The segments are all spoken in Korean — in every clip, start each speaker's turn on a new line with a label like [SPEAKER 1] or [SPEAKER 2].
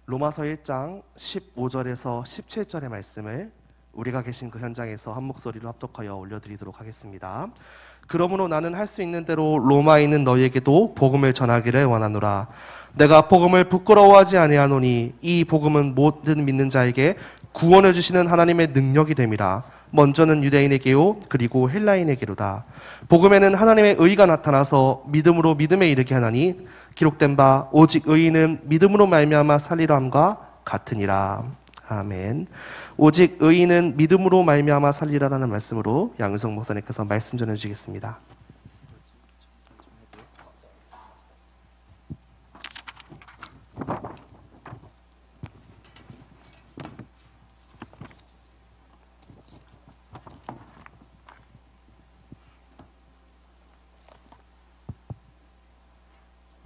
[SPEAKER 1] 로마서 1장 15절에서 17절의 말씀을 우리가 계신 그 현장에서 한 목소리로 합독하여 올려드리도록 하겠습니다. 그러므로 나는 할 수 있는 대로 로마에 있는 너희에게도 복음을 전하기를 원하노라. 내가 복음을 부끄러워하지 아니하노니 이 복음은 모든 믿는 자에게 구원을 주시는 하나님의 능력이 됨이라. 먼저는 유대인에게요 그리고 헬라인에게로다. 복음에는 하나님의 의가 나타나서 믿음으로 믿음에 이르게 하나니 기록된 바 오직 의인은 믿음으로 말미암아 살리라 함과 같으니라. 아멘. 오직 의인은 믿음으로 말미암아 살리라라는 말씀으로 양윤성 목사님께서 말씀 전해 주시겠습니다.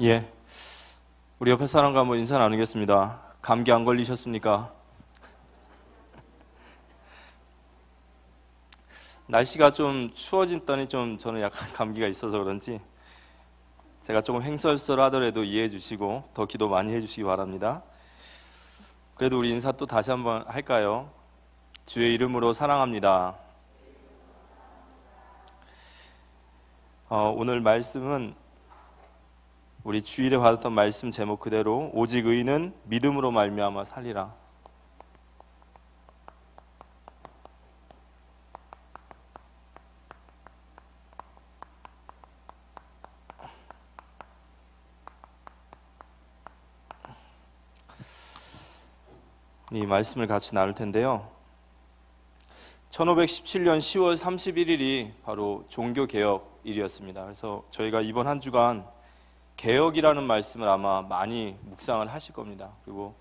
[SPEAKER 2] 예, 우리 옆에 사람과 한번 인사 나누겠습니다. 감기 안 걸리셨습니까? 날씨가 좀 추워졌더니 저는 약간 감기가 있어서 그런지 제가 조금 횡설설하더라도 이해해 주시고 더 기도 많이 해 주시기 바랍니다. 그래도 우리 인사 또 다시 한번 할까요? 주의 이름으로 사랑합니다. 오늘 말씀은 우리 주일에 받았던 말씀 제목 그대로 오직 의인은 믿음으로 말미암아 살리라. 이 말씀을 같이 나눌 텐데요. 1517년 10월 31일이 바로 종교개혁일이었습니다. 그래서 저희가 이번 한 주간 개혁이라는 말씀을 아마 많이 묵상을 하실 겁니다. 그리고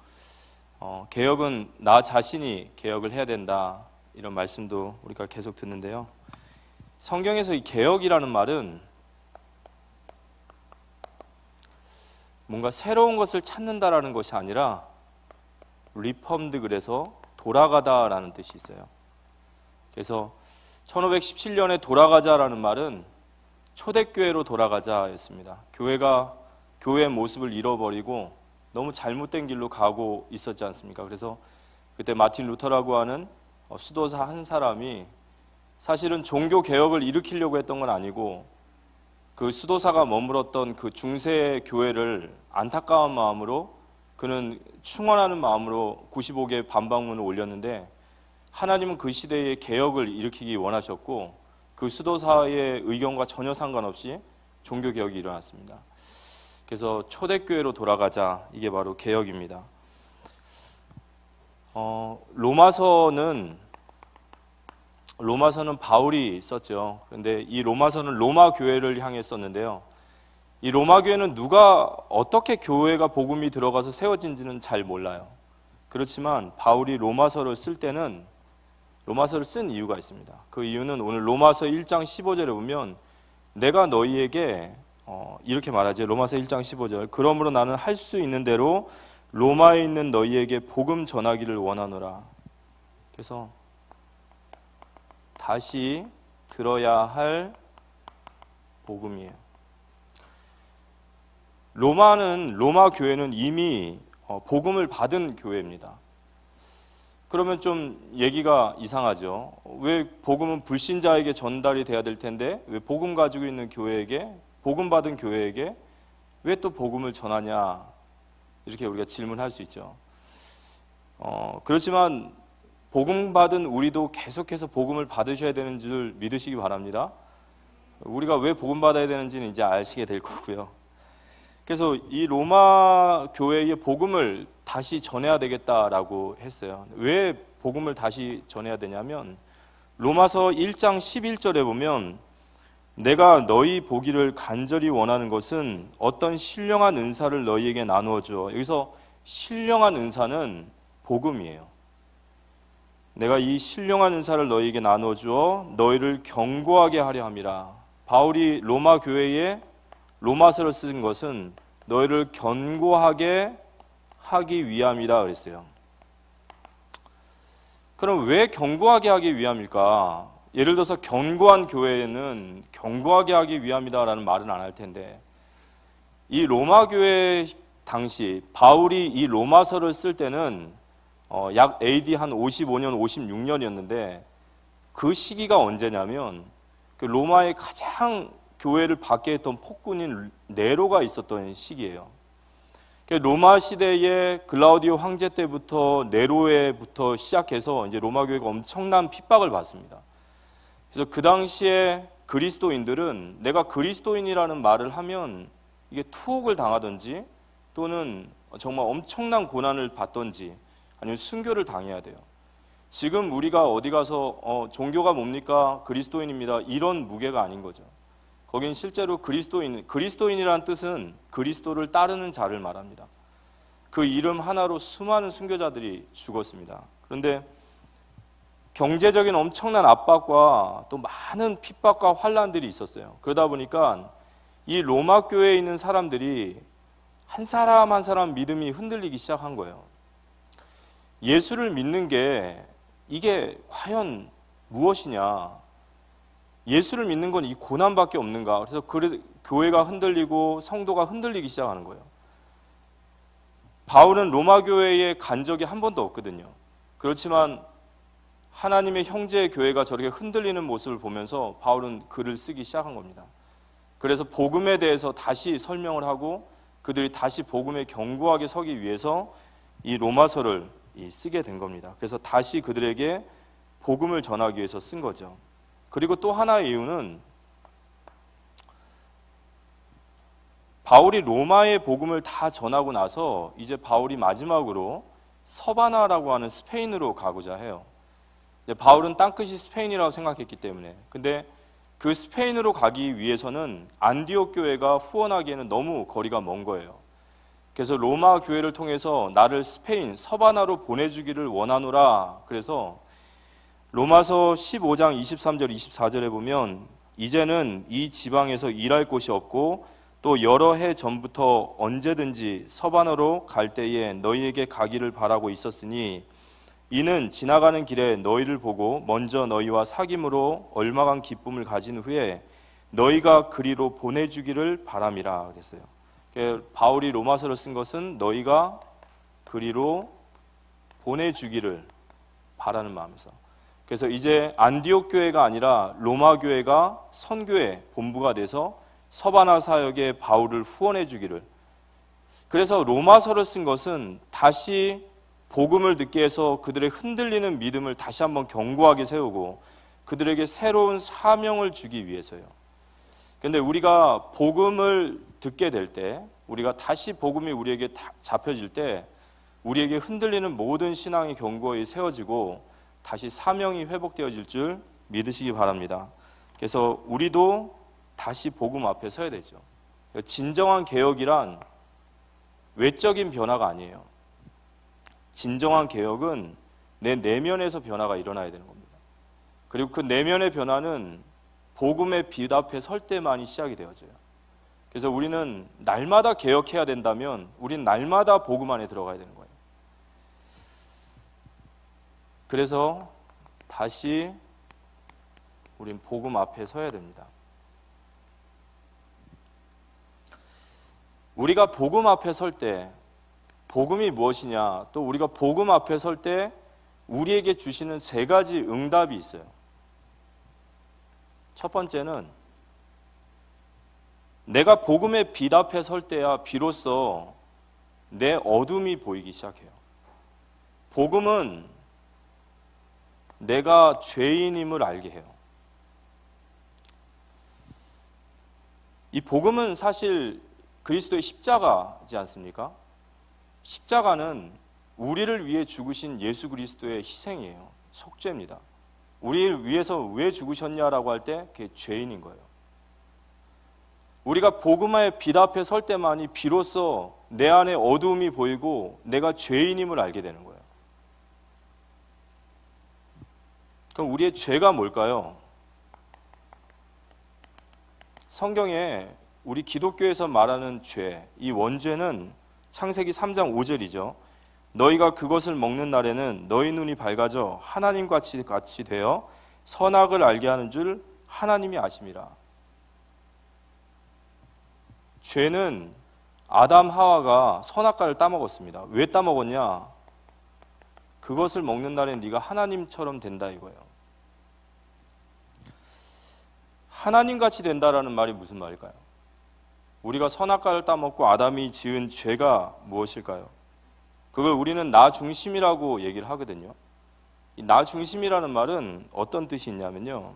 [SPEAKER 2] 개혁은 나 자신이 개혁을 해야 된다, 이런 말씀도 우리가 계속 듣는데요. 성경에서 이 개혁이라는 말은 뭔가 새로운 것을 찾는다라는 것이 아니라 리펌드, 그래서 돌아가다라는 뜻이 있어요. 그래서 1517년에 돌아가자라는 말은 초대교회로 돌아가자였습니다. 교회의 모습을 잃어버리고 너무 잘못된 길로 가고 있었지 않습니까? 그래서 그때 마틴 루터라고 하는 수도사 한 사람이 사실은 종교 개혁을 일으키려고 했던 건 아니고 그 수도사가 머물었던 그 중세 교회를 안타까운 마음으로, 그는 충원하는 마음으로 95개의 반박문을 올렸는데, 하나님은 그 시대에 개혁을 일으키기 원하셨고 그 수도사의 의견과 전혀 상관없이 종교개혁이 일어났습니다. 그래서 초대교회로 돌아가자, 이게 바로 개혁입니다. 로마서는 바울이 썼죠. 그런데 이 로마서는 로마 교회를 향해 썼는데요. 이 로마 교회는 누가 어떻게 교회가 복음이 들어가서 세워진지는 잘 몰라요. 그렇지만 바울이 로마서를 쓸 때는 로마서를 쓴 이유가 있습니다. 그 이유는 오늘 로마서 1장 15절에 보면 내가 너희에게 이렇게 말하죠. 로마서 1장 15절. 그러므로 나는 할 수 있는 대로 로마에 있는 너희에게 복음 전하기를 원하노라. 그래서 다시 들어야 할 복음이에요. 로마 교회는 이미 복음을 받은 교회입니다. 그러면 좀 얘기가 이상하죠. 왜 복음은 불신자에게 전달이 돼야 될 텐데 왜 복음 가지고 있는 교회에게, 복음 받은 교회에게 왜 또 복음을 전하냐, 이렇게 우리가 질문할 수 있죠. 그렇지만 복음 받은 우리도 계속해서 복음을 받으셔야 되는 줄 믿으시기 바랍니다. 우리가 왜 복음 받아야 되는지는 이제 아시게 될 거고요. 그래서 이 로마 교회의 복음을 다시 전해야 되겠다라고 했어요. 왜 복음을 다시 전해야 되냐면 로마서 1장 11절에 보면 내가 너희 보기를 간절히 원하는 것은 어떤 신령한 은사를 너희에게 나누어 줘. 여기서 신령한 은사는 복음이에요. 내가 이 신령한 은사를 너희에게 나누어 주어 너희를 견고하게 하려 함이라. 바울이 로마 교회에 로마서를 쓴 것은 너희를 견고하게 하기 위함이라 그랬어요. 그럼 왜 견고하게 하기 위함일까? 예를 들어서 견고한 교회는 견고하게 하기 위함이다라는 말은 안 할 텐데, 이 로마 교회 당시 바울이 이 로마서를 쓸 때는 약 AD 한 55년, 56년이었는데 그 시기가 언제냐면 그 로마의 가장 교회를 박해했던 폭군인 네로가 있었던 시기예요. 로마 시대의 글라우디오 황제 때부터 네로에부터 시작해서 이제 로마 교회가 엄청난 핍박을 받습니다. 그래서 그 당시에 그리스도인들은 내가 그리스도인이라는 말을 하면 이게 투옥을 당하든지 또는 정말 엄청난 고난을 받든지 아니면 순교를 당해야 돼요. 지금 우리가 어디 가서 종교가 뭡니까? 그리스도인입니다. 이런 무게가 아닌 거죠. 거긴 실제로 그리스도인이라는 뜻은 그리스도를 따르는 자를 말합니다. 그 이름 하나로 수많은 순교자들이 죽었습니다. 그런데 경제적인 엄청난 압박과 또 많은 핍박과 환란들이 있었어요. 그러다 보니까 이 로마 교회에 있는 사람들이 한 사람 한 사람 믿음이 흔들리기 시작한 거예요. 예수를 믿는 게 이게 과연 무엇이냐? 예수를 믿는 건 이 고난밖에 없는가? 그래서 교회가 흔들리고 성도가 흔들리기 시작하는 거예요. 바울은 로마 교회에 간 적이 한 번도 없거든요. 그렇지만 하나님의 형제의 교회가 저렇게 흔들리는 모습을 보면서 바울은 글을 쓰기 시작한 겁니다. 그래서 복음에 대해서 다시 설명을 하고 그들이 다시 복음에 견고하게 서기 위해서 이 로마서를 쓰게 된 겁니다. 그래서 다시 그들에게 복음을 전하기 위해서 쓴 거죠. 그리고 또 하나의 이유는 바울이 로마의 복음을 다 전하고 나서 이제 바울이 마지막으로 서바나라고 하는 스페인으로 가고자 해요. 바울은 땅끝이 스페인이라고 생각했기 때문에. 근데 그 스페인으로 가기 위해서는 안디옥 교회가 후원하기에는 너무 거리가 먼 거예요. 그래서 로마 교회를 통해서 나를 스페인 서바나로 보내주기를 원하노라. 그래서 로마서 15장 23절 24절에 보면 이제는 이 지방에서 일할 곳이 없고 또 여러 해 전부터 언제든지 서바나로 갈 때에 너희에게 가기를 바라고 있었으니 이는 지나가는 길에 너희를 보고 먼저 너희와 사귐으로 얼마간 기쁨을 가진 후에 너희가 그리로 보내주기를 바람이라 그랬어요. 바울이 로마서를 쓴 것은 너희가 그리로 보내주기를 바라는 마음에서. 그래서 이제 안디옥 교회가 아니라 로마 교회가 선교의 본부가 돼서 서바나 사역에 바울을 후원해 주기를. 그래서 로마서를 쓴 것은 다시 복음을 듣게 해서 그들의 흔들리는 믿음을 다시 한번 견고하게 세우고 그들에게 새로운 사명을 주기 위해서요. 그런데 우리가 복음을 듣게 될 때, 우리가 다시 복음이 우리에게 잡혀질 때 우리에게 흔들리는 모든 신앙이 견고히 세워지고 다시 사명이 회복되어질 줄 믿으시기 바랍니다. 그래서 우리도 다시 복음 앞에 서야 되죠. 진정한 개혁이란 외적인 변화가 아니에요. 진정한 개혁은 내 내면에서 변화가 일어나야 되는 겁니다. 그리고 그 내면의 변화는 복음의 빛 앞에 설 때만이 시작이 되어져요. 그래서 우리는 날마다 개혁해야 된다면 우리는 날마다 복음 안에 들어가야 되는 거예요. 그래서 다시 우린 복음 앞에 서야 됩니다. 우리가 복음 앞에 설 때 복음이 무엇이냐, 또 우리가 복음 앞에 설 때 우리에게 주시는 세 가지 응답이 있어요. 첫 번째는 내가 복음의 빛 앞에 설 때야 비로소 내 어둠이 보이기 시작해요. 복음은 내가 죄인임을 알게 해요. 이 복음은 사실 그리스도의 십자가이지 않습니까? 십자가는 우리를 위해 죽으신 예수 그리스도의 희생이에요. 속죄입니다. 우리를 위해서 왜 죽으셨냐라고 할 때 그게 죄인인 거예요. 우리가 복음의 빛 앞에 설 때만이 비로소 내 안에 어두움이 보이고 내가 죄인임을 알게 되는 거예요. 그럼 우리의 죄가 뭘까요? 성경에 우리 기독교에서 말하는 죄, 이 원죄는 창세기 3장 5절이죠. 너희가 그것을 먹는 날에는 너희 눈이 밝아져 하나님과 같이 되어 선악을 알게 하는 줄 하나님이 아심이라. 죄는 아담 하와가 선악과를 따먹었습니다. 왜 따먹었냐? 그것을 먹는 날에 네가 하나님처럼 된다 이거예요. 하나님같이 된다라는 말이 무슨 말일까요? 우리가 선악과를 따먹고 아담이 지은 죄가 무엇일까요? 그걸 우리는 나 중심이라고 얘기를 하거든요. 이 나 중심이라는 말은 어떤 뜻이 있냐면요,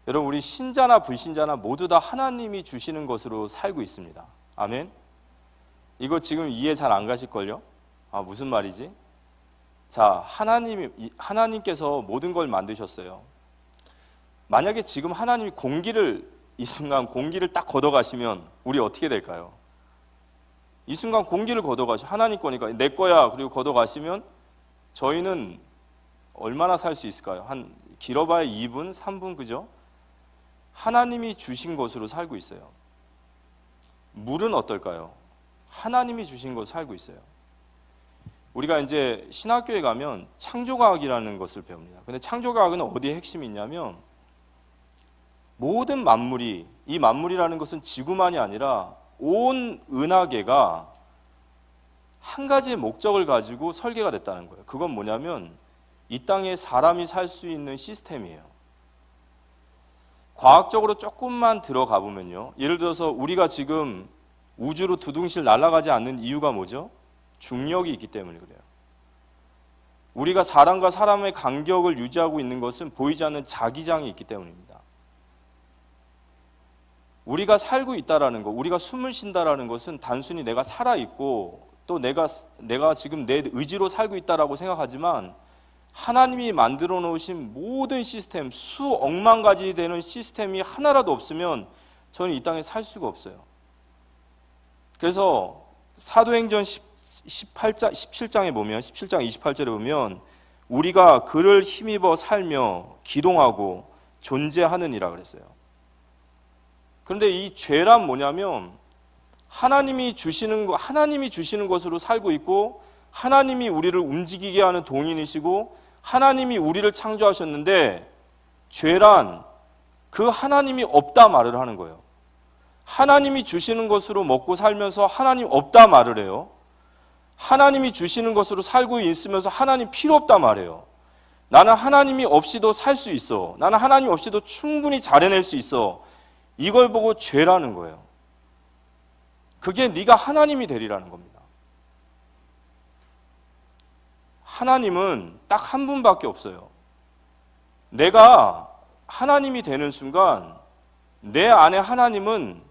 [SPEAKER 2] 여러분, 우리 신자나 불신자나 모두 다 하나님이 주시는 것으로 살고 있습니다. 아멘? 이거 지금 이해 잘 안 가실걸요? 아, 무슨 말이지? 자, 하나님께서 모든 걸 만드셨어요. 만약에 지금 하나님이 이 순간 공기를 딱 걷어가시면 우리 어떻게 될까요? 이 순간 공기를 하나님 거니까 내 거야 그리고 걷어가시면 저희는 얼마나 살 수 있을까요? 한 길어봐야 2분, 3분, 그죠? 하나님이 주신 것으로 살고 있어요. 물은 어떨까요? 하나님이 주신 것으로 살고 있어요. 우리가 이제 신학교에 가면 창조과학이라는 것을 배웁니다. 근데 창조과학은 어디에 핵심이 있냐면 모든 만물이, 이 만물이라는 것은 지구만이 아니라 온 은하계가 한 가지의 목적을 가지고 설계가 됐다는 거예요. 그건 뭐냐면 이 땅에 사람이 살 수 있는 시스템이에요. 과학적으로 조금만 들어가 보면요, 예를 들어서 우리가 지금 우주로 두둥실 날아가지 않는 이유가 뭐죠? 중력이 있기 때문에 그래요. 우리가 사람과 사람의 간격을 유지하고 있는 것은 보이지 않는 자기장이 있기 때문입니다. 우리가 살고 있다라는 것, 우리가 숨을 쉰다라는 것은 단순히 내가 살아있고 또 내가 지금 내 의지로 살고 있다라고 생각하지만 하나님이 만들어 놓으신 모든 시스템, 수억만 가지 되는 시스템이 하나라도 없으면 저는 이 땅에 살 수가 없어요. 그래서 사도행전 17장에 보면, 17장 28절에 보면 우리가 그를 힘입어 살며 기동하고 존재하느니라 그랬어요. 그런데 이 죄란 뭐냐면 하나님이 주시는 것으로 살고 있고 하나님이 우리를 움직이게 하는 동인이시고 하나님이 우리를 창조하셨는데 죄란 그 하나님이 없다 말을 하는 거예요. 하나님이 주시는 것으로 먹고 살면서 하나님 없다 말을 해요. 하나님이 주시는 것으로 살고 있으면서 하나님 필요 없다 말해요. 나는 하나님이 없이도 살 수 있어. 나는 하나님 없이도 충분히 잘 해낼 수 있어. 이걸 보고 죄라는 거예요. 그게 네가 하나님이 되리라는 겁니다. 하나님은 딱 한 분밖에 없어요. 내가 하나님이 되는 순간 내 안에 하나님은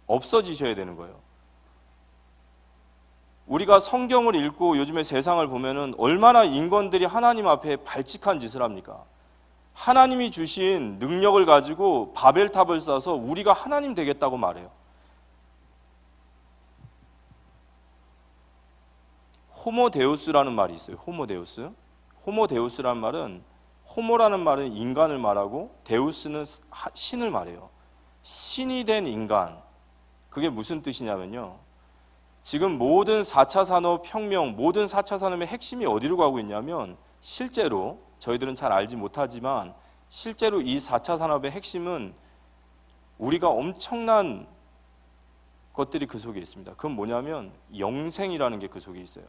[SPEAKER 2] 없어지셔야 되는 거예요. 우리가 성경을 읽고 요즘에 세상을 보면은 얼마나 인간들이 하나님 앞에 발칙한 짓을 합니까? 하나님이 주신 능력을 가지고 바벨탑을 쌓아서 우리가 하나님 되겠다고 말해요. 호모데우스라는 말이 있어요. 호모데우스. 호모데우스라는 말은, 호모라는 말은 인간을 말하고 데우스는 신을 말해요. 신이 된 인간. 그게 무슨 뜻이냐면요, 지금 모든 4차 산업혁명, 모든 4차 산업의 핵심이 어디로 가고 있냐면, 실제로 저희들은 잘 알지 못하지만 실제로 이 4차 산업의 핵심은 우리가 엄청난 것들이 그 속에 있습니다. 그건 뭐냐면 영생이라는 게 그 속에 있어요.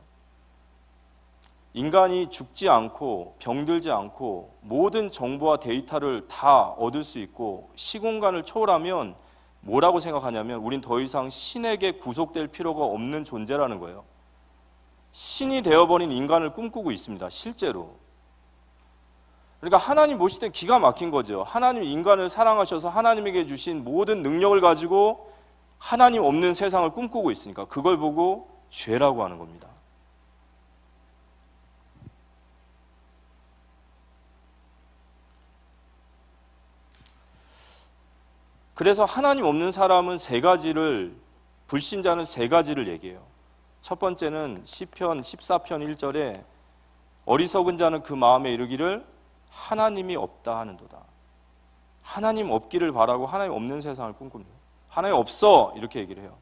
[SPEAKER 2] 인간이 죽지 않고 병들지 않고 모든 정보와 데이터를 다 얻을 수 있고 시공간을 초월하면 뭐라고 생각하냐면 우린 더 이상 신에게 구속될 필요가 없는 존재라는 거예요. 신이 되어버린 인간을 꿈꾸고 있습니다. 실제로. 그러니까 하나님 모실 때 기가 막힌 거죠. 하나님 인간을 사랑하셔서 하나님에게 주신 모든 능력을 가지고 하나님 없는 세상을 꿈꾸고 있으니까 그걸 보고 죄라고 하는 겁니다. 그래서 하나님 없는 사람은 불신자는 세 가지를 얘기해요. 첫 번째는 시편 14편 1절에 어리석은 자는 그 마음에 이르기를 하나님이 없다 하는도다. 하나님 없기를 바라고 하나님 없는 세상을 꿈꿉니다. 하나님 없어 이렇게 얘기를 해요.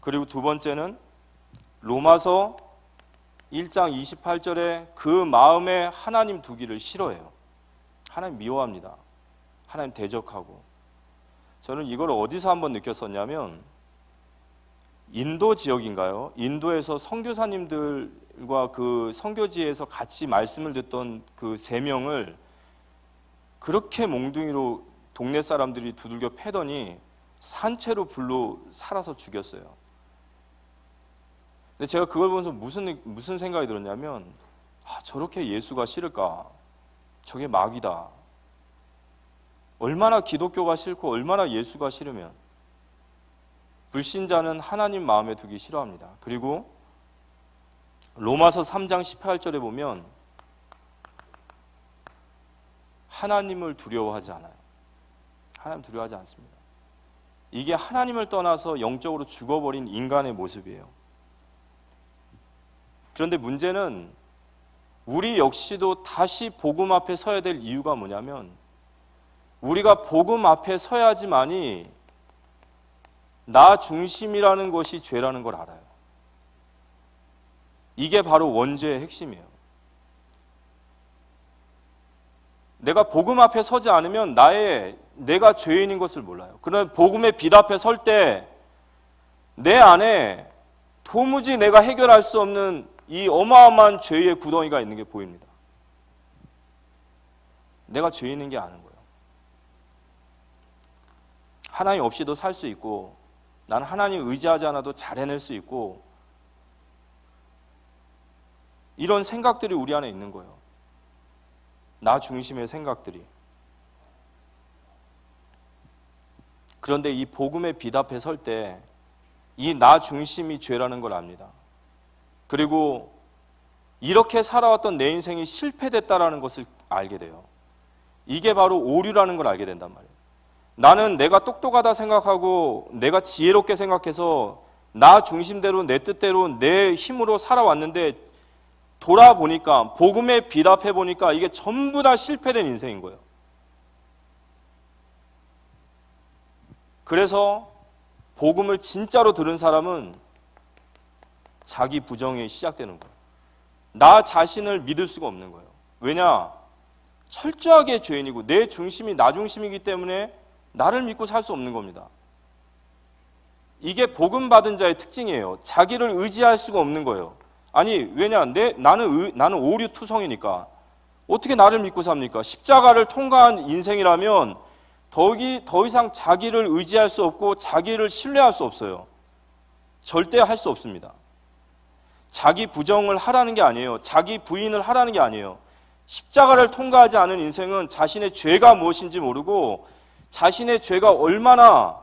[SPEAKER 2] 그리고 두 번째는 로마서 1장 28절에 그 마음에 하나님 두기를 싫어해요. 하나님 미워합니다. 하나님 대적하고. 저는 이걸 어디서 한번 느꼈었냐면 인도 지역인가요? 인도에서 선교사님들과 그 선교지에서 같이 말씀을 듣던 그 3명을 그렇게 몽둥이로 동네 사람들이 두들겨 패더니 산채로 불로 살아서 죽였어요. 근데 제가 그걸 보면서 무슨 생각이 들었냐면 저렇게 예수가 싫을까? 저게 마귀다. 얼마나 기독교가 싫고 얼마나 예수가 싫으면 불신자는 하나님 마음에 두기 싫어합니다. 그리고 로마서 3장 18절에 보면 하나님을 두려워하지 않아요. 하나님 두려워하지 않습니다. 이게 하나님을 떠나서 영적으로 죽어버린 인간의 모습이에요. 그런데 문제는 우리 역시도 다시 복음 앞에 서야 될 이유가 뭐냐면 우리가 복음 앞에 서야지만이 나 중심이라는 것이 죄라는 걸 알아요. 이게 바로 원죄의 핵심이에요. 내가 복음 앞에 서지 않으면 내가 죄인인 것을 몰라요. 그러나 복음의 빛 앞에 설 때 내 안에 도무지 내가 해결할 수 없는 이 어마어마한 죄의 구덩이가 있는 게 보입니다. 내가 죄인인 게 아는 거예요. 하나님 없이도 살 수 있고 나는 하나님 의지하지 않아도 잘 해낼 수 있고 이런 생각들이 우리 안에 있는 거예요. 나 중심의 생각들이. 그런데 이 복음의 빛 앞에 설 때 이 나 중심이 죄라는 걸 압니다. 그리고 이렇게 살아왔던 내 인생이 실패됐다라는 것을 알게 돼요. 이게 바로 오류라는 걸 알게 된단 말이에요. 나는 내가 똑똑하다 생각하고 내가 지혜롭게 생각해서 나 중심대로 내 뜻대로 내 힘으로 살아왔는데 돌아보니까 복음의 빛 앞에 보니까 이게 전부 다 실패된 인생인 거예요. 그래서 복음을 진짜로 들은 사람은 자기 부정이 시작되는 거예요. 나 자신을 믿을 수가 없는 거예요. 왜냐? 철저하게 죄인이고 내 중심이 나 중심이기 때문에 나를 믿고 살 수 없는 겁니다. 이게 복음 받은 자의 특징이에요. 자기를 의지할 수가 없는 거예요. 아니 왜냐? 나는 오류투성이니까 어떻게 나를 믿고 삽니까? 십자가를 통과한 인생이라면 더 이상 자기를 의지할 수 없고 자기를 신뢰할 수 없어요. 절대 할 수 없습니다. 자기 부정을 하라는 게 아니에요. 자기 부인을 하라는 게 아니에요. 십자가를 통과하지 않은 인생은 자신의 죄가 무엇인지 모르고 자신의 죄가 얼마나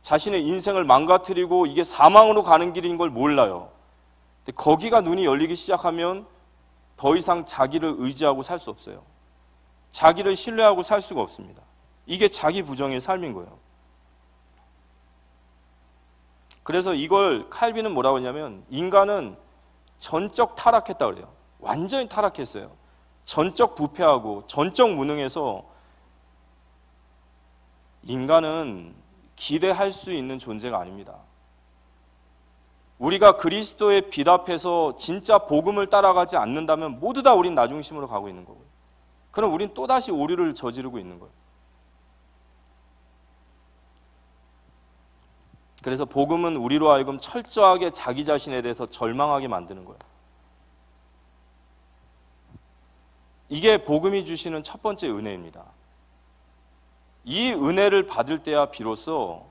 [SPEAKER 2] 자신의 인생을 망가뜨리고 이게 사망으로 가는 길인 걸 몰라요. 근데 거기가 눈이 열리기 시작하면 더 이상 자기를 의지하고 살 수 없어요. 자기를 신뢰하고 살 수가 없습니다. 이게 자기 부정의 삶인 거예요. 그래서 이걸 칼빈은 뭐라고 하냐면 인간은 전적 타락했다 그래요. 완전히 타락했어요. 전적 부패하고 전적 무능해서 인간은 기대할 수 있는 존재가 아닙니다. 우리가 그리스도의 빛 앞에서 진짜 복음을 따라가지 않는다면 모두 다 우린 나 중심으로 가고 있는 거고요. 그럼 우린 또다시 오류를 저지르고 있는 거예요. 그래서 복음은 우리로 하여금 철저하게 자기 자신에 대해서 절망하게 만드는 거예요. 이게 복음이 주시는 첫 번째 은혜입니다. 이 은혜를 받을 때야 비로소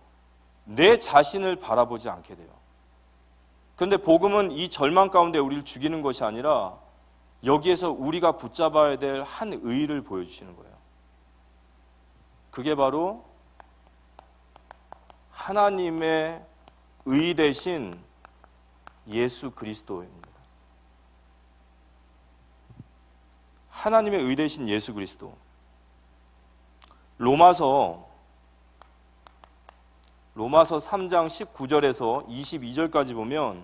[SPEAKER 2] 내 자신을 바라보지 않게 돼요. 그런데 복음은 이 절망 가운데 우리를 죽이는 것이 아니라 여기에서 우리가 붙잡아야 될 한 의의를 보여주시는 거예요. 그게 바로 하나님의 의 대신 예수 그리스도입니다. 하나님의 의 대신 예수 그리스도. 로마서 3장 19절에서 22절까지 보면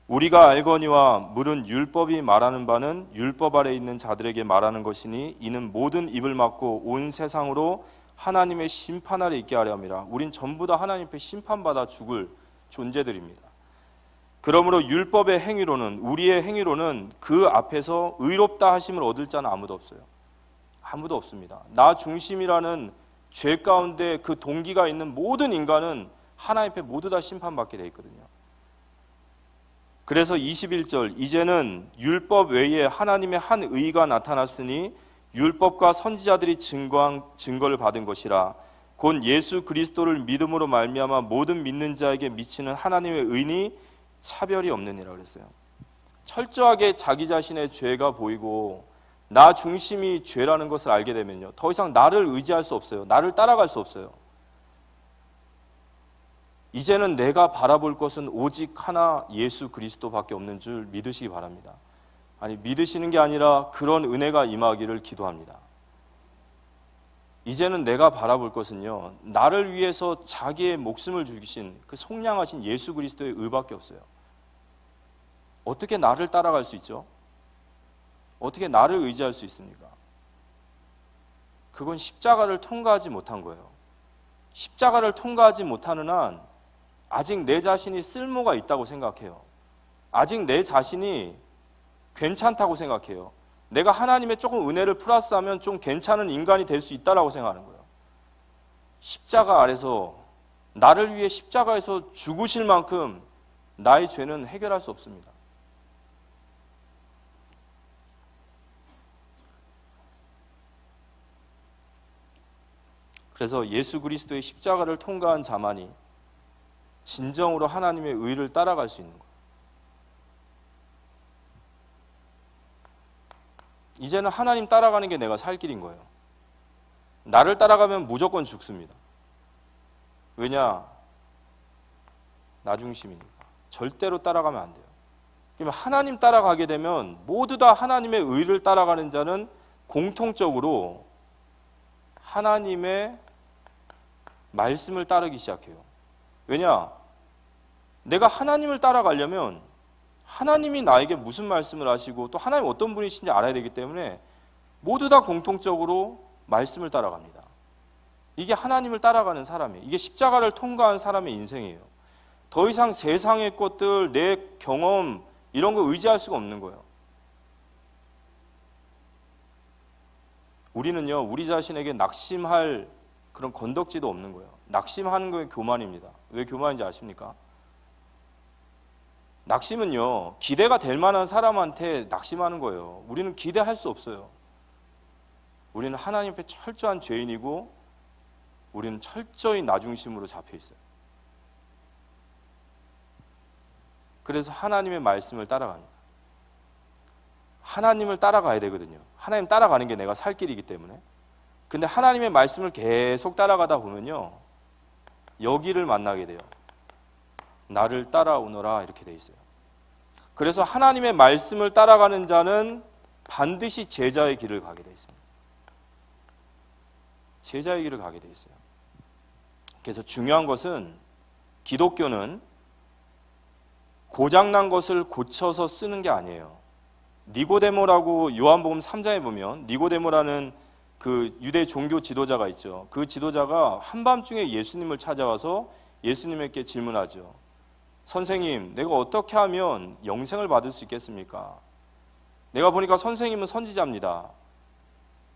[SPEAKER 2] 우리가 알거니와 물은 율법이 말하는 바는 율법 아래 있는 자들에게 말하는 것이니 이는 모든 입을 막고 온 세상으로 하나님의 심판 아래 있게 하려 함이라. 우린 전부 다 하나님 앞에 심판받아 죽을 존재들입니다. 그러므로 율법의 행위로는 우리의 행위로는 그 앞에서 의롭다 하심을 얻을 자는 아무도 없어요. 아무도 없습니다. 나 중심이라는 죄 가운데 그 동기가 있는 모든 인간은 하나님 앞에 모두 다 심판받게 돼 있거든요. 그래서 21절, 이제는 율법 외에 하나님의 한 의가 나타났으니 율법과 선지자들이 증거를 받은 것이라. 곧 예수 그리스도를 믿음으로 말미암아 모든 믿는 자에게 미치는 하나님의 의니 차별이 없느니라 그랬어요. 철저하게 자기 자신의 죄가 보이고 나 중심이 죄라는 것을 알게 되면요, 더 이상 나를 의지할 수 없어요. 나를 따라갈 수 없어요. 이제는 내가 바라볼 것은 오직 하나 예수 그리스도밖에 없는 줄 믿으시기 바랍니다. 아니, 믿으시는 게 아니라 그런 은혜가 임하기를 기도합니다. 이제는 내가 바라볼 것은요, 나를 위해서 자기의 목숨을 죽이신 그 속량하신 예수 그리스도의 의밖에 없어요. 어떻게 나를 따라갈 수 있죠? 어떻게 나를 의지할 수 있습니까? 그건 십자가를 통과하지 못한 거예요. 십자가를 통과하지 못하는 한 아직 내 자신이 쓸모가 있다고 생각해요. 아직 내 자신이 괜찮다고 생각해요. 내가 하나님의 조금 은혜를 플러스하면 좀 괜찮은 인간이 될 수 있다라고 생각하는 거예요. 십자가 아래서 나를 위해 십자가에서 죽으실 만큼 나의 죄는 해결할 수 없습니다. 그래서 예수 그리스도의 십자가를 통과한 자만이 진정으로 하나님의 의를 따라갈 수 있는 거예요. 이제는 하나님 따라가는 게 내가 살 길인 거예요. 나를 따라가면 무조건 죽습니다. 왜냐? 나 중심이니까. 절대로 따라가면 안 돼요. 그러면 하나님 따라가게 되면 모두 다 하나님의 의를 따라가는 자는 공통적으로 하나님의 말씀을 따르기 시작해요. 왜냐? 내가 하나님을 따라가려면 하나님이 나에게 무슨 말씀을 하시고 또 하나님 어떤 분이신지 알아야 되기 때문에 모두 다 공통적으로 말씀을 따라갑니다. 이게 하나님을 따라가는 사람이에요. 이게 십자가를 통과한 사람의 인생이에요. 더 이상 세상의 것들, 내 경험 이런 거 의지할 수가 없는 거예요. 우리는요, 우리 자신에게 낙심할 그런 건덕지도 없는 거예요. 낙심하는 게 교만입니다. 왜 교만인지 아십니까? 낙심은요, 기대가 될 만한 사람한테 낙심하는 거예요. 우리는 기대할 수 없어요. 우리는 하나님 앞에 철저한 죄인이고 우리는 철저히 나 중심으로 잡혀 있어요. 그래서 하나님의 말씀을 따라갑니다. 하나님을 따라가야 되거든요. 하나님 따라가는 게 내가 살 길이기 때문에. 근데 하나님의 말씀을 계속 따라가다 보면요, 여기를 만나게 돼요. 나를 따라오너라 이렇게 돼 있어요. 그래서 하나님의 말씀을 따라가는 자는 반드시 제자의 길을 가게 돼 있습니다. 제자의 길을 가게 돼 있어요. 그래서 중요한 것은 기독교는 고장난 것을 고쳐서 쓰는 게 아니에요. 니고데모라고 요한복음 3장에 보면 니고데모라는 그 유대 종교 지도자가 있죠. 그 지도자가 한밤중에 예수님을 찾아와서 예수님께 질문하죠. 선생님, 내가 어떻게 하면 영생을 받을 수 있겠습니까? 내가 보니까 선생님은 선지자입니다.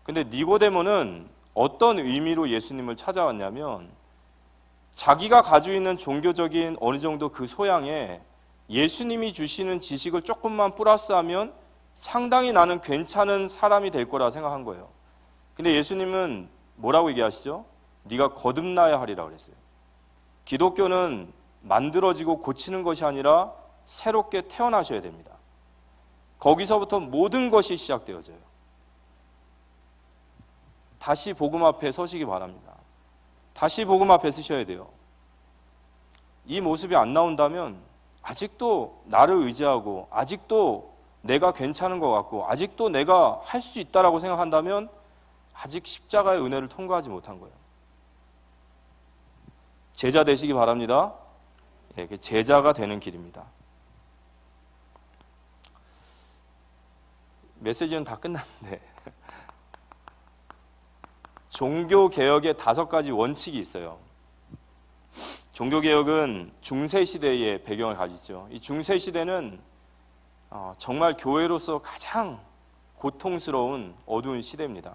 [SPEAKER 2] 근데 니고데모는 어떤 의미로 예수님을 찾아왔냐면 자기가 가지고 있는 종교적인 어느 정도 그 소양에 예수님이 주시는 지식을 조금만 플러스하면 상당히 나는 괜찮은 사람이 될 거라 생각한 거예요. 근데 예수님은 뭐라고 얘기하시죠? 네가 거듭나야 하리라 그랬어요. 기독교는 만들어지고 고치는 것이 아니라 새롭게 태어나셔야 됩니다. 거기서부터 모든 것이 시작되어져요. 다시 복음 앞에 서시기 바랍니다. 다시 복음 앞에 서셔야 돼요. 이 모습이 안 나온다면 아직도 나를 의지하고 아직도 내가 괜찮은 것 같고 아직도 내가 할 수 있다라고 생각한다면 아직 십자가의 은혜를 통과하지 못한 거예요. 제자 되시기 바랍니다. 제자가 되는 길입니다. 메시지는 다 끝났는데 종교개혁의 5가지 원칙이 있어요. 종교개혁은 중세시대의 배경을 가지죠. 이 중세시대는 정말 교회로서 가장 고통스러운 어두운 시대입니다.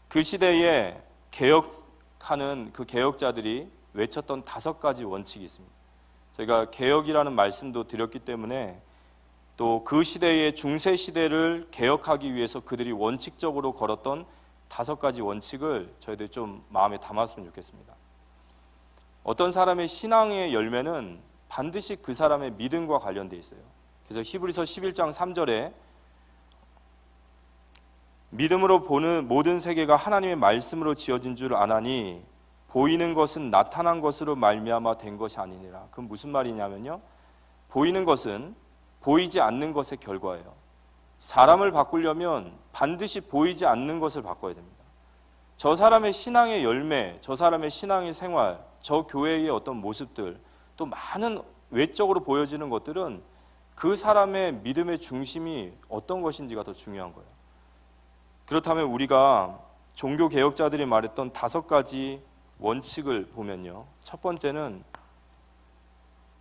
[SPEAKER 2] 그 시대에 개혁하는 그 개혁자들이 외쳤던 5가지 원칙이 있습니다. 저희가 개혁이라는 말씀도 드렸기 때문에 또 그 시대의 중세 시대를 개혁하기 위해서 그들이 원칙적으로 걸었던 5가지 원칙을 저희들이 좀 마음에 담았으면 좋겠습니다. 어떤 사람의 신앙의 열매는 반드시 그 사람의 믿음과 관련되어 있어요. 그래서 히브리서 11장 3절에 믿음으로 보는 모든 세계가 하나님의 말씀으로 지어진 줄 아나니 보이는 것은 나타난 것으로 말미암아 된 것이 아니니라. 그건 무슨 말이냐면요, 보이는 것은 보이지 않는 것의 결과예요. 사람을 바꾸려면 반드시 보이지 않는 것을 바꿔야 됩니다. 저 사람의 신앙의 열매, 저 사람의 신앙의 생활, 저 교회의 어떤 모습들, 또 많은 외적으로 보여지는 것들은 그 사람의 믿음의 중심이 어떤 것인지가 더 중요한 거예요. 그렇다면 우리가 종교 개혁자들이 말했던 5가지 원칙을 보면요, 첫 번째는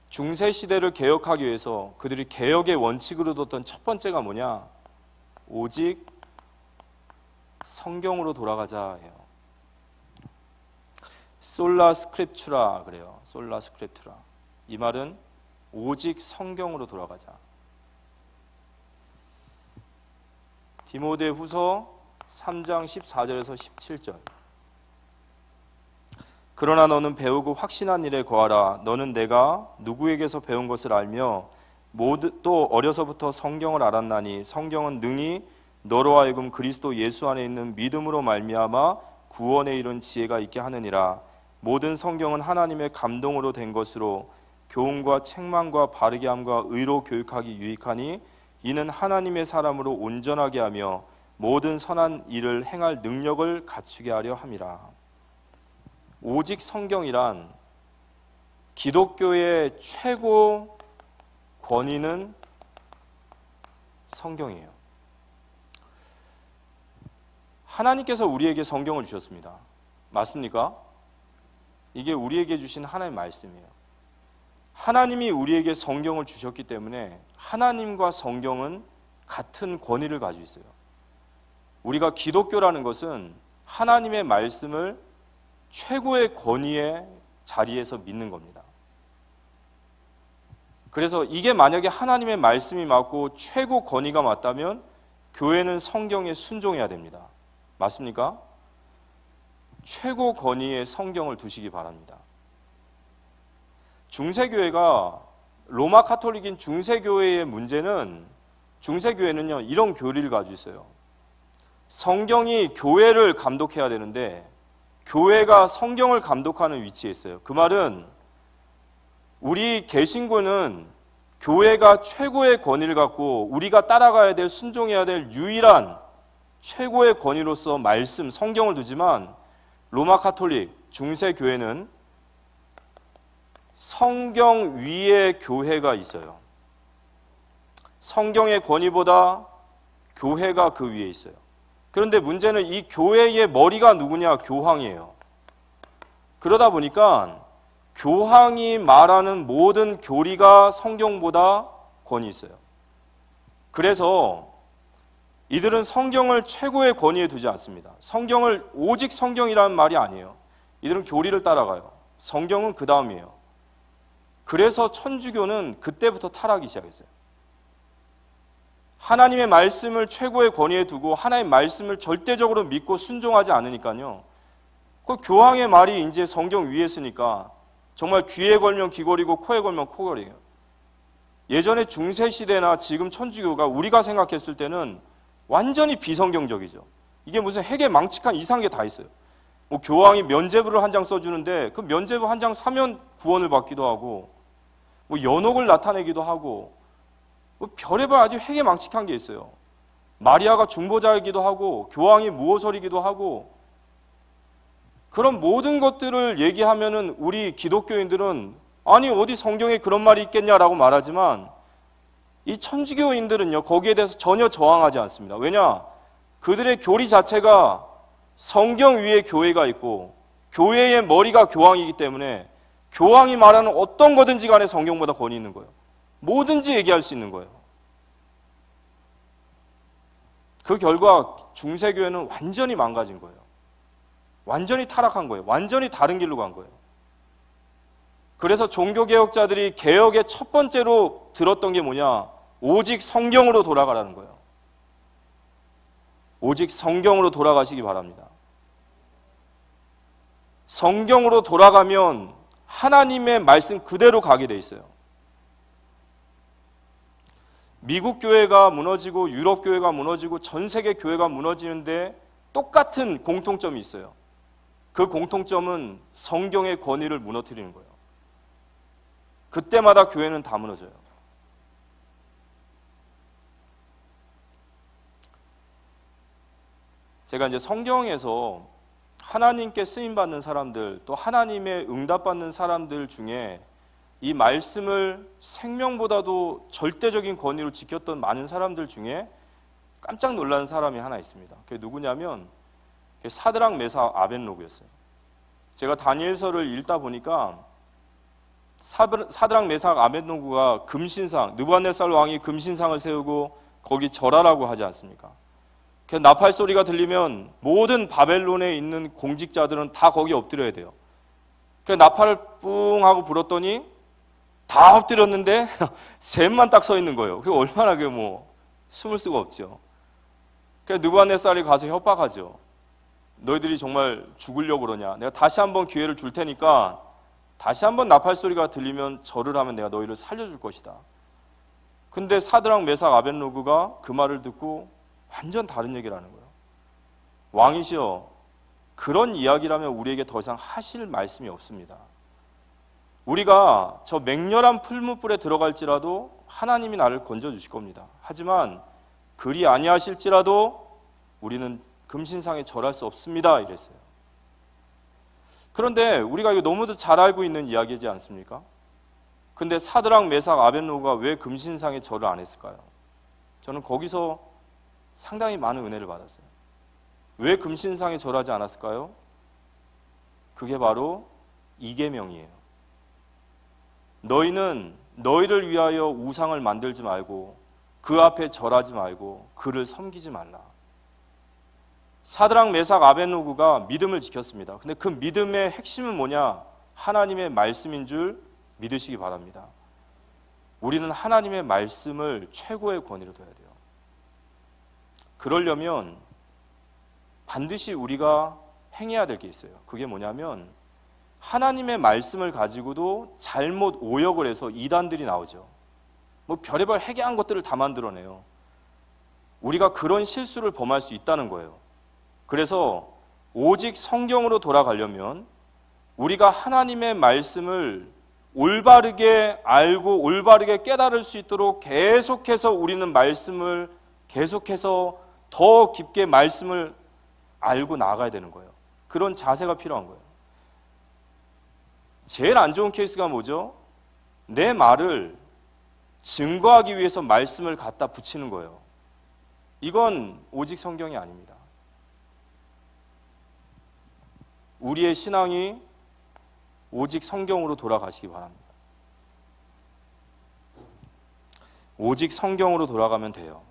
[SPEAKER 2] 중세 시대를 개혁하기 위해서 그들이 개혁의 원칙으로 뒀던 첫 번째가 뭐냐? 오직 성경으로 돌아가자 해요. 솔라 스크립투라 그래요. 솔라 스크립투라. 이 말은 오직 성경으로 돌아가자. 디모데후서 3장 14절에서 17절. 그러나 너는 배우고 확신한 일에 거하라. 너는 내가 누구에게서 배운 것을 알며 또 어려서부터 성경을 알았나니 성경은 능히 너로 하여금 그리스도 예수 안에 있는 믿음으로 말미암아 구원에 이른 지혜가 있게 하느니라. 모든 성경은 하나님의 감동으로 된 것으로 교훈과 책망과 바르게 함과 의로 교육하기 유익하니 이는 하나님의 사람으로 온전하게 하며 모든 선한 일을 행할 능력을 갖추게 하려 함이라. 오직 성경이란 기독교의 최고 권위는 성경이에요. 하나님께서 우리에게 성경을 주셨습니다. 맞습니까? 이게 우리에게 주신 하나님의 말씀이에요. 하나님이 우리에게 성경을 주셨기 때문에 하나님과 성경은 같은 권위를 가지고 있어요. 우리가 기독교라는 것은 하나님의 말씀을 최고의 권위의 자리에서 믿는 겁니다. 그래서 이게 만약에 하나님의 말씀이 맞고 최고 권위가 맞다면 교회는 성경에 순종해야 됩니다. 맞습니까? 최고 권위의 성경을 두시기 바랍니다. 중세교회가 로마 카톨릭인 중세교회의 문제는, 중세교회는요 이런 교리를 가지고 있어요. 성경이 교회를 감독해야 되는데 교회가 성경을 감독하는 위치에 있어요. 그 말은 우리 개신교는 교회가 최고의 권위를 갖고 우리가 따라가야 될, 순종해야 될 유일한 최고의 권위로서 말씀, 성경을 두지만 로마 카톨릭, 중세 교회는 성경 위에 교회가 있어요. 성경의 권위보다 교회가 그 위에 있어요. 그런데 문제는 이 교회의 머리가 누구냐? 교황이에요. 그러다 보니까 교황이 말하는 모든 교리가 성경보다 권위 있어요. 그래서 이들은 성경을 최고의 권위에 두지 않습니다. 성경을 오직 성경이라는 말이 아니에요. 이들은 교리를 따라가요. 성경은 그 다음이에요. 그래서 천주교는 그때부터 타락이 시작했어요. 하나님의 말씀을 최고의 권위에 두고 하나님의 말씀을 절대적으로 믿고 순종하지 않으니까요, 그 교황의 말이 이제 성경 위에 있으니까 정말 귀에 걸면 귀걸이고 코에 걸면 코걸이에요. 예전에 중세시대나 지금 천주교가 우리가 생각했을 때는 완전히 비성경적이죠. 이게 무슨 핵에 망측한 이상한 게 다 있어요. 뭐 교황이 면죄부를 한 장 써주는데 그 면죄부 한 장 사면 구원을 받기도 하고, 뭐 연옥을 나타내기도 하고, 뭐 별의별 아주 핵에 망측한 게 있어요. 마리아가 중보자이기도 하고 교황이 무호설이기도 하고, 그런 모든 것들을 얘기하면은 우리 기독교인들은 아니 어디 성경에 그런 말이 있겠냐라고 말하지만 이 천주교인들은요 거기에 대해서 전혀 저항하지 않습니다. 왜냐? 그들의 교리 자체가 성경 위에 교회가 있고 교회의 머리가 교황이기 때문에 교황이 말하는 어떤 거든지 간에 성경보다 권위 있는 거예요. 뭐든지 얘기할 수 있는 거예요. 그 결과 중세교회는 완전히 망가진 거예요. 완전히 타락한 거예요. 완전히 다른 길로 간 거예요. 그래서 종교개혁자들이 개혁의 첫 번째로 들었던 게 뭐냐? 오직 성경으로 돌아가라는 거예요. 오직 성경으로 돌아가시기 바랍니다. 성경으로 돌아가면 하나님의 말씀 그대로 가게 돼 있어요. 미국 교회가 무너지고 유럽 교회가 무너지고 전 세계 교회가 무너지는데 똑같은 공통점이 있어요. 그 공통점은 성경의 권위를 무너뜨리는 거예요. 그때마다 교회는 다 무너져요. 제가 이제 성경에서 하나님께 쓰임받는 사람들, 또 하나님의 응답받는 사람들 중에 이 말씀을 생명보다도 절대적인 권위로 지켰던 많은 사람들 중에 깜짝 놀란 사람이 하나 있습니다. 그게 누구냐면 사드락 메삭 아벳노고였어요. 제가 다니엘서를 읽다 보니까 사드락 메삭 아벳노고가 금신상, 느부갓네살 왕이 금신상을 세우고 거기 절하라고 하지 않습니까? 그 나팔 소리가 들리면 모든 바벨론에 있는 공직자들은 다 거기 엎드려야 돼요. 그 나팔을 뿡 하고 불었더니 다 엎드렸는데 셋만 딱 서 있는 거예요. 그 얼마나 숨을 수가 없죠. 그 느부갓네살이 가서 협박하죠. 너희들이 정말 죽으려고 그러냐? 내가 다시 한번 기회를 줄 테니까 다시 한번 나팔 소리가 들리면 절을 하면 내가 너희를 살려줄 것이다. 근데 사드락 메삭 아벳노고가 그 말을 듣고 완전 다른 얘기를 하는 거예요. 왕이시여, 그런 이야기라면 우리에게 더 이상 하실 말씀이 없습니다. 우리가 저 맹렬한 풀무불에 들어갈지라도 하나님이 나를 건져주실 겁니다. 하지만 그리 아니하실지라도 우리는 금신상에 절할 수 없습니다. 이랬어요. 그런데 우리가 이거 너무도 잘 알고 있는 이야기지 않습니까? 근데 사드락 메삭 아벳노고가 왜 금신상에 절을 안 했을까요? 저는 거기서 상당히 많은 은혜를 받았어요. 왜 금신상에 절하지 않았을까요? 그게 바로 이계명이에요. 너희는 너희를 위하여 우상을 만들지 말고 그 앞에 절하지 말고 그를 섬기지 말라. 사드락 메삭 아벳노고가 믿음을 지켰습니다. 근데 그 믿음의 핵심은 뭐냐? 하나님의 말씀인 줄 믿으시기 바랍니다. 우리는 하나님의 말씀을 최고의 권위로 둬야 돼요. 그러려면 반드시 우리가 행해야 될 게 있어요. 그게 뭐냐면 하나님의 말씀을 가지고도 잘못 오역을 해서 이단들이 나오죠. 별의별 해괴한 것들을 다 만들어내요. 우리가 그런 실수를 범할 수 있다는 거예요. 그래서 오직 성경으로 돌아가려면 우리가 하나님의 말씀을 올바르게 알고 올바르게 깨달을 수 있도록 계속해서 우리는 말씀을 계속해서 더 깊게 말씀을 알고 나아가야 되는 거예요. 그런 자세가 필요한 거예요. 제일 안 좋은 케이스가 뭐죠? 내 말을 증거하기 위해서 말씀을 갖다 붙이는 거예요. 이건 오직 성경이 아닙니다. 우리의 신앙이 오직 성경으로 돌아가시기 바랍니다. 오직 성경으로 돌아가면 돼요.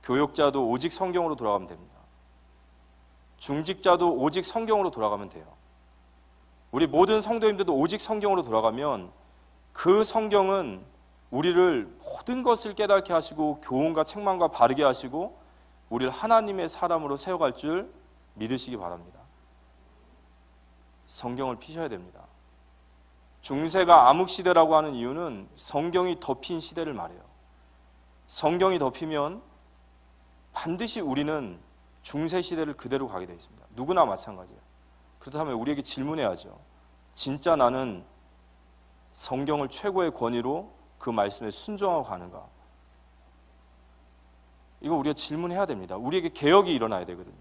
[SPEAKER 2] 교역자도 오직 성경으로 돌아가면 됩니다. 중직자도 오직 성경으로 돌아가면 돼요. 우리 모든 성도님들도 오직 성경으로 돌아가면 그 성경은 우리를 모든 것을 깨닫게 하시고 교훈과 책망과 바르게 하시고 우리를 하나님의 사람으로 세워갈 줄 믿으시기 바랍니다. 성경을 피셔야 됩니다. 중세가 암흑시대라고 하는 이유는 성경이 덮인 시대를 말해요. 성경이 덮이면 반드시 우리는 중세 시대를 그대로 가게 되어 있습니다. 누구나 마찬가지예요. 그렇다면 우리에게 질문해야죠. 진짜 나는 성경을 최고의 권위로 그 말씀에 순종하고 가는가? 이거 우리가 질문해야 됩니다. 우리에게 개혁이 일어나야 되거든요.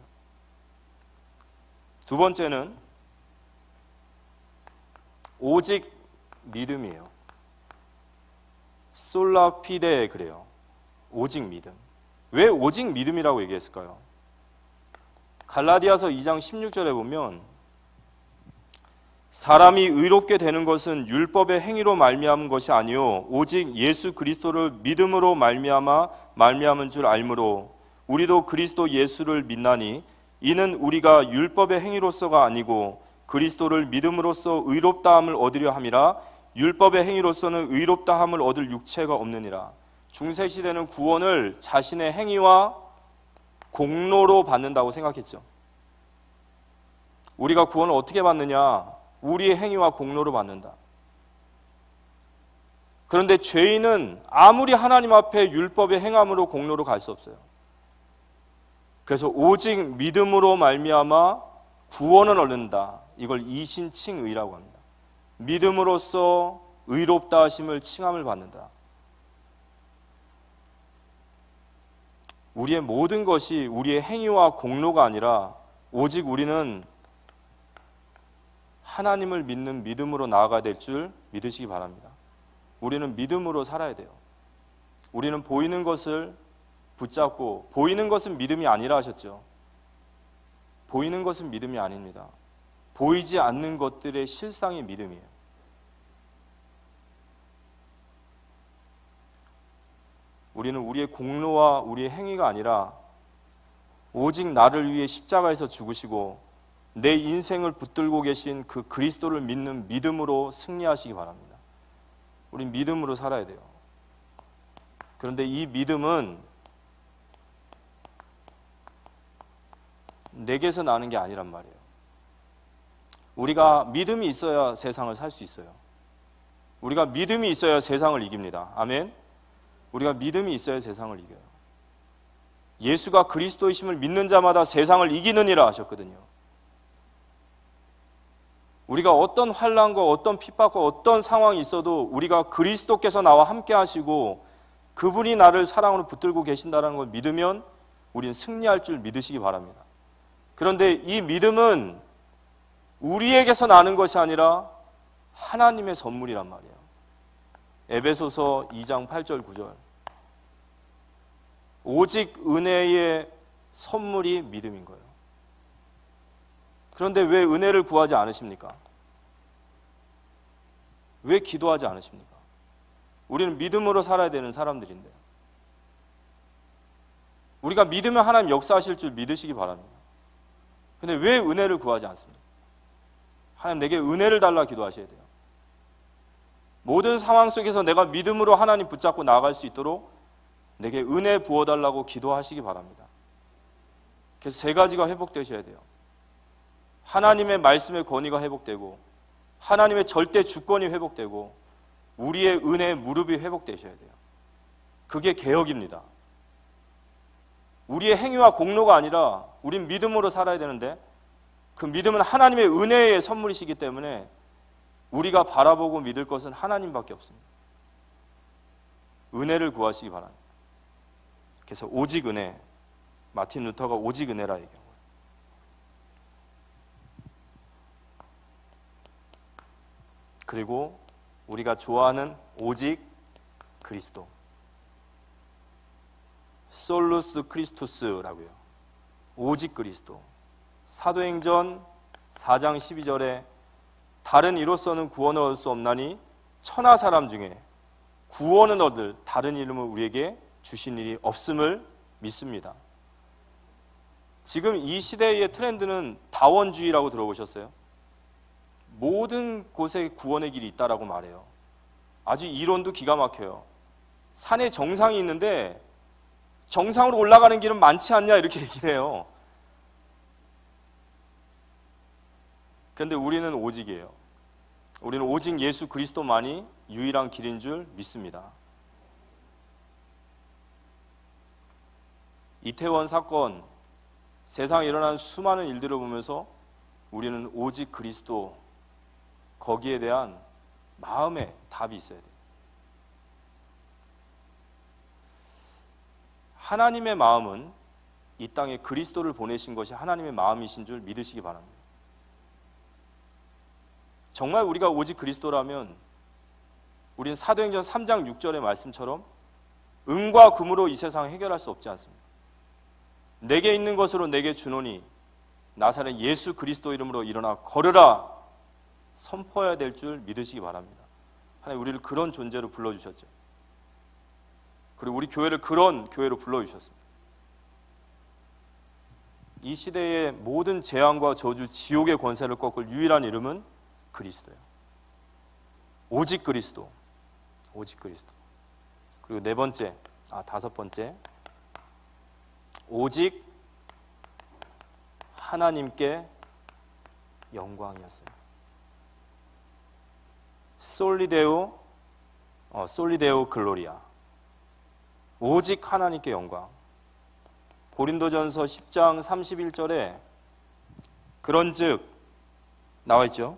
[SPEAKER 2] 두 번째는 오직 믿음이에요. 솔라 피데 그래요. 오직 믿음. 왜 오직 믿음이라고 얘기했을까요? 갈라디아서 2장 16절에 보면 사람이 의롭게 되는 것은 율법의 행위로 말미암은 것이 아니요 오직 예수 그리스도를 믿음으로 말미암은 줄 알므로 우리도 그리스도 예수를 믿나니 이는 우리가 율법의 행위로서가 아니고 그리스도를 믿음으로써 의롭다함을 얻으려 함이라. 율법의 행위로서는 의롭다함을 얻을 육체가 없느니라. 중세시대는 구원을 자신의 행위와 공로로 받는다고 생각했죠. 우리가 구원을 어떻게 받느냐? 우리의 행위와 공로로 받는다. 그런데 죄인은 아무리 하나님 앞에 율법의 행함으로 공로로 갈 수 없어요. 그래서 오직 믿음으로 말미암아 구원을 얻는다. 이걸 이신칭의라고 합니다. 믿음으로써 의롭다 하심을 칭함을 받는다. 우리의 모든 것이 우리의 행위와 공로가 아니라 오직 우리는 하나님을 믿는 믿음으로 나아가야 될 줄 믿으시기 바랍니다. 우리는 믿음으로 살아야 돼요. 우리는 보이는 것을 붙잡고, 보이는 것은 믿음이 아니라 하셨죠. 보이는 것은 믿음이 아닙니다. 보이지 않는 것들의 실상이 믿음이에요. 우리는 우리의 공로와 우리의 행위가 아니라 오직 나를 위해 십자가에서 죽으시고 내 인생을 붙들고 계신 그 그리스도를 믿는 믿음으로 승리하시기 바랍니다. 우린 믿음으로 살아야 돼요. 그런데 이 믿음은 내게서 나는 게 아니란 말이에요. 우리가 믿음이 있어야 세상을 살 수 있어요. 우리가 믿음이 있어야 세상을 이깁니다. 아멘. 우리가 믿음이 있어야 세상을 이겨요. 예수가 그리스도이심을 믿는 자마다 세상을 이기느니라 하셨거든요. 우리가 어떤 환난과 어떤 핍박과 어떤 상황이 있어도 우리가 그리스도께서 나와 함께 하시고 그분이 나를 사랑으로 붙들고 계신다는 걸 믿으면 우리는 승리할 줄 믿으시기 바랍니다. 그런데 이 믿음은 우리에게서 나는 것이 아니라 하나님의 선물이란 말이에요. 에베소서 2장 8절 9절. 오직 은혜의 선물이 믿음인 거예요. 그런데 왜 은혜를 구하지 않으십니까? 왜 기도하지 않으십니까? 우리는 믿음으로 살아야 되는 사람들인데, 우리가 믿으면 하나님 역사하실 줄 믿으시기 바랍니다. 근데 왜 은혜를 구하지 않습니까? 하나님 내게 은혜를 달라 기도하셔야 돼요. 모든 상황 속에서 내가 믿음으로 하나님 붙잡고 나아갈 수 있도록 내게 은혜 부어달라고 기도하시기 바랍니다. 그래서 세 가지가 회복되셔야 돼요. 하나님의 말씀의 권위가 회복되고, 하나님의 절대 주권이 회복되고, 우리의 은혜의 무릎이 회복되셔야 돼요. 그게 개혁입니다. 우리의 행위와 공로가 아니라 우린 믿음으로 살아야 되는데, 그 믿음은 하나님의 은혜의 선물이시기 때문에 우리가 바라보고 믿을 것은 하나님밖에 없습니다. 은혜를 구하시기 바랍니다. 그래서 오직 은혜, 마틴 루터가 오직 은혜라 얘기한 거예요. 그리고 우리가 좋아하는 오직 그리스도, 솔루스 크리스투스라고요. 오직 그리스도. 사도행전 4장 12절에 다른 이로서는 구원을 얻을 수 없나니 천하 사람 중에 구원을 얻을 다른 이름을 우리에게 주신 일이 없음을 믿습니다. 지금 이 시대의 트렌드는 다원주의라고 들어보셨어요? 모든 곳에 구원의 길이 있다라고 말해요. 아주 이론도 기가 막혀요. 산에 정상이 있는데 정상으로 올라가는 길은 많지 않냐 이렇게 얘기를 해요. 그런데 우리는 오직이에요. 우리는 오직 예수 그리스도만이 유일한 길인 줄 믿습니다. 이태원 사건, 세상에 일어난 수많은 일들을 보면서 우리는 오직 그리스도, 거기에 대한 마음의 답이 있어야 돼요. 하나님의 마음은 이 땅에 그리스도를 보내신 것이 하나님의 마음이신 줄 믿으시기 바랍니다. 정말 우리가 오직 그리스도라면 우리는 사도행전 3장 6절의 말씀처럼 은과 금으로 이 세상을 해결할 수 없지 않습니다. 내게 있는 것으로 내게 주노니 나사렛 예수 그리스도 이름으로 일어나 걸으라 선포해야 될 줄 믿으시기 바랍니다. 하나님 우리를 그런 존재로 불러주셨죠. 그리고 우리 교회를 그런 교회로 불러주셨습니다. 이 시대의 모든 재앙과 저주, 지옥의 권세를 꺾을 유일한 이름은 그리스도예요. 오직 그리스도. 오직 그리스도. 그리고 다섯 번째. 오직 하나님께 영광이었어요. 솔리데오 글로리아. 오직 하나님께 영광. 고린도전서 10장 31절에 그런즉 나와 있죠.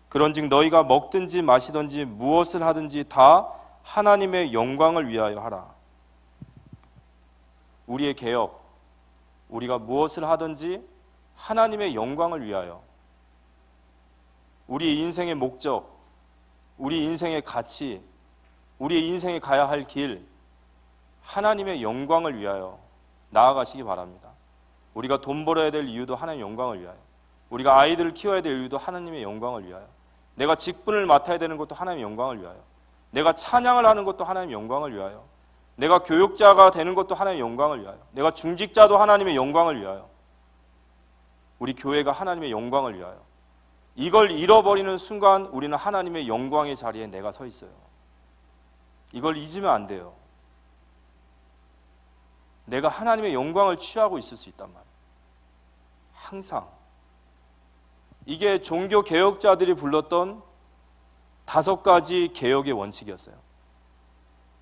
[SPEAKER 2] 그런즉 너희가 먹든지 마시든지 무엇을 하든지 다 하나님의 영광을 위하여 하라. 우리의 개혁, 우리가 무엇을 하든지 하나님의 영광을 위하여, 우리 인생의 목적, 우리 인생의 가치, 우리 인생에 가야 할 길, 하나님의 영광을 위하여 나아가시기 바랍니다. 우리가 돈 벌어야 될 이유도 하나님의 영광을 위하여, 우리가 아이들을 키워야 될 이유도 하나님의 영광을 위하여, 내가 직분을 맡아야 되는 것도 하나님의 영광을 위하여, 내가 찬양을 하는 것도 하나님의 영광을 위하여, 내가 교육자가 되는 것도 하나님의 영광을 위하여, 내가 중직자도 하나님의 영광을 위하여, 우리 교회가 하나님의 영광을 위하여. 이걸 잃어버리는 순간 우리는 하나님의 영광의 자리에 내가 서 있어요. 이걸 잊으면 안 돼요. 내가 하나님의 영광을 취하고 있을 수 있단 말이에요. 항상. 이게 종교 개혁자들이 불렀던 5가지 개혁의 원칙이었어요.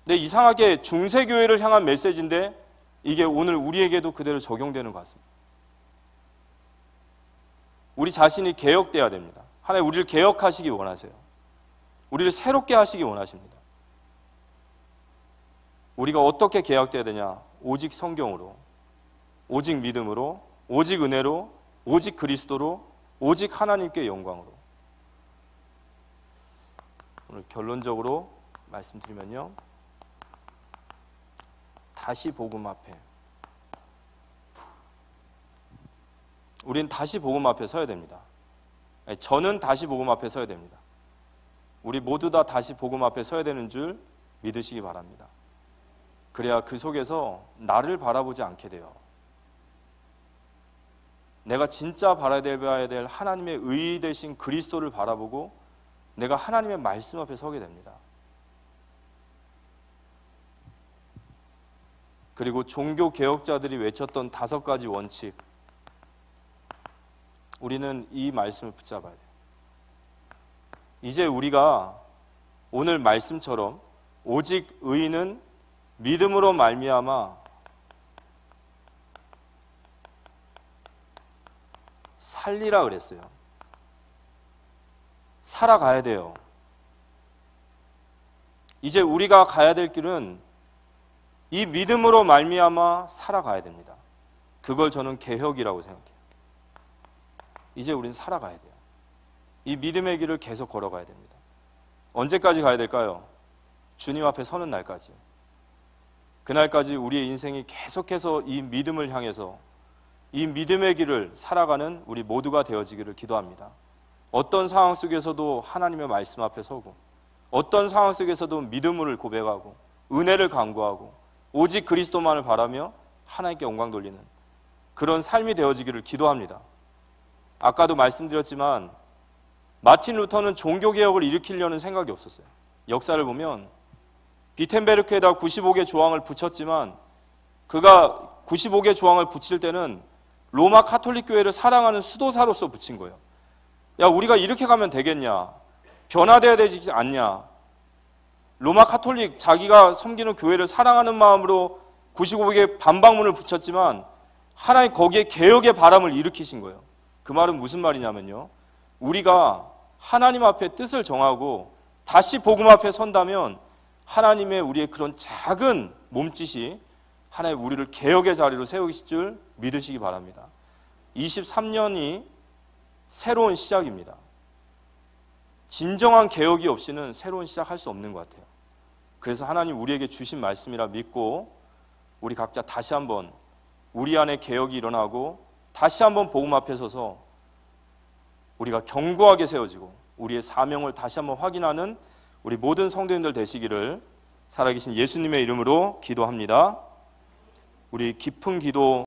[SPEAKER 2] 근데 이상하게 중세교회를 향한 메시지인데 이게 오늘 우리에게도 그대로 적용되는 것 같습니다. 우리 자신이 개혁돼야 됩니다. 하나님 우리를 개혁하시기 원하세요. 우리를 새롭게 하시기 원하십니다. 우리가 어떻게 개혁돼야 되냐? 오직 성경으로, 오직 믿음으로, 오직 은혜로, 오직 그리스도로, 오직 하나님께 영광으로. 오늘 결론적으로 말씀드리면요, 다시 복음 앞에, 우린 다시 복음 앞에 서야 됩니다. 저는 다시 복음 앞에 서야 됩니다. 우리 모두 다 다시 복음 앞에 서야 되는 줄 믿으시기 바랍니다. 그래야 그 속에서 나를 바라보지 않게 돼요. 내가 진짜 바라봐야 될 하나님의 의 되신 그리스도를 바라보고 내가 하나님의 말씀 앞에 서게 됩니다. 그리고 종교 개혁자들이 외쳤던 5가지 원칙, 우리는 이 말씀을 붙잡아야 돼요. 이제 우리가 오늘 말씀처럼 오직 의인은 믿음으로 말미암아 살리라 그랬어요. 살아가야 돼요. 이제 우리가 가야 될 길은 이 믿음으로 말미암아 살아가야 됩니다. 그걸 저는 개혁이라고 생각해요. 이제 우리는 살아가야 돼요. 이 믿음의 길을 계속 걸어가야 됩니다. 언제까지 가야 될까요? 주님 앞에 서는 날까지. 그날까지 우리의 인생이 계속해서 이 믿음을 향해서 이 믿음의 길을 살아가는 우리 모두가 되어지기를 기도합니다. 어떤 상황 속에서도 하나님의 말씀 앞에 서고, 어떤 상황 속에서도 믿음을 고백하고 은혜를 간구하고 오직 그리스도만을 바라며 하나님께 영광 돌리는 그런 삶이 되어지기를 기도합니다. 아까도 말씀드렸지만 마틴 루터는 종교개혁을 일으키려는 생각이 없었어요. 역사를 보면 비텐베르크에다 95개 조항을 붙였지만 그가 95개 조항을 붙일 때는 로마 카톨릭 교회를 사랑하는 수도사로서 붙인 거예요. 야, 우리가 이렇게 가면 되겠냐? 변화되어야 되지 않냐? 로마 카톨릭 자기가 섬기는 교회를 사랑하는 마음으로 95개 반박문을 붙였지만 하나님 거기에 개혁의 바람을 일으키신 거예요. 그 말은 무슨 말이냐면요, 우리가 하나님 앞에 뜻을 정하고 다시 복음 앞에 선다면 하나님의 우리의 그런 작은 몸짓이 하나님 우리를 개혁의 자리로 세우실 줄 믿으시기 바랍니다. 23년이 새로운 시작입니다. 진정한 개혁이 없이는 새로운 시작할 수 없는 것 같아요. 그래서 하나님 우리에게 주신 말씀이라 믿고 우리 각자 다시 한번 우리 안에 개혁이 일어나고 다시 한번 복음 앞에 서서 우리가 견고하게 세워지고 우리의 사명을 다시 한번 확인하는 우리 모든 성도님들 되시기를 살아계신 예수님의 이름으로 기도합니다. 우리 깊은 기도